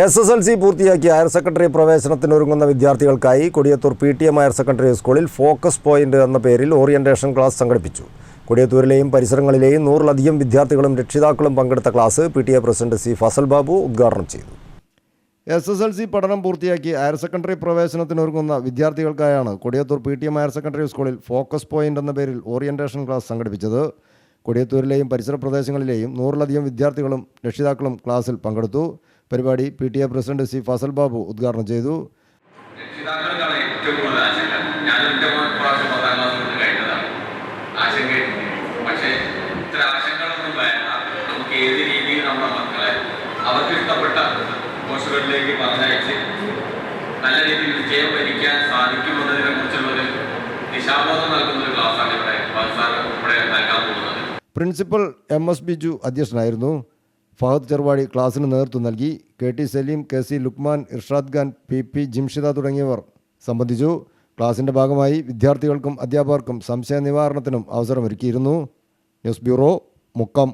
SSLC പൂർത്തിയാക്കി higher secondary പ്രവേശനത്തിനൊരുങ്ങുന്ന വിദ്യാർത്ഥികൾക്കായി Kodiyathur PTM higher secondary സ്കൂളിൽ ഫോക്കസ് പോയിന്റ് എന്ന പേരിൽ ഓറിയന്റേഷൻ ക്ലാസ് സംഘടിപ്പിച്ചു. കൊടിയത്തൂരിലെയും പരിസരങ്ങളിലെയും 100-ലധികം വിദ്യാർത്ഥികളും രക്ഷിതാക്കളും പങ്കെടുത്ത class PTA president C. Fazal Babu ഉദ്ഘാടനം ചെയ്തു. SSLC പഠനം പൂർത്തിയാക്കി ഹയർ സെക്കൻഡറി പ്രവേശനത്തിനൊരുങ്ങുന്ന വിദ്യാർത്ഥികൾക്കായാണ് കൊടിയത്തൂർ PTM ഹയർ സെക്കൻഡറി സ്കൂളിൽ ഫോക്കസ് പോയിന്റ് എന്ന പേരിൽ ഓറിയന്റേഷൻ ക്ലാസ് സംഘടിപ്പിച്ചത്. കൊടിയത്തൂരിലെയും പരിസര പ്രദേശങ്ങളിലെയും 100-ലധികം വിദ്യാർത്ഥികളും രക്ഷിതാക്കളും ക്ലാസ്സിൽ പങ്കെടുത്തു. പരിപാടി PTA president C. Fazal Babu ഉദ്ഘാടനം ചെയ്തു. അവർക്ക് ഇഷ്ടപ്പെട്ട കോഴ്സുകളിലേക്ക് പറഞ്ഞയച്ച് നല്ല രീതിയിൽ വിജയം വരിക്കാൻ സാധിക്കുമെന്നതിനെ കുറിച്ചുള്ളൊരു ദിശാബോധം നൽകുന്ന ഒരു ക്ലാസ്സാണ് ഇവിടെ നൽകാൻ പോകുന്നത്. പ്രിൻസിപ്പൽ MS ബിജു അധ്യക്ഷനായിരുന്നു. ഫഹദ് ചെറുവാടി ക്ലാസ്സിന് നേതൃത്വം നൽകി. KT Saleem, KC Luqman, Irshad Khan, PP ജിംഷിദ തുടങ്ങിയവർ സംബന്ധിച്ചു. ക്ലാസിൻ്റെ ഭാഗമായി വിദ്യാർത്ഥികൾക്കും അധ്യാപകർക്കും സംശയ നിവാരണത്തിനും അവസരമൊരുക്കിയിരുന്നു. News bureau, Mukkam.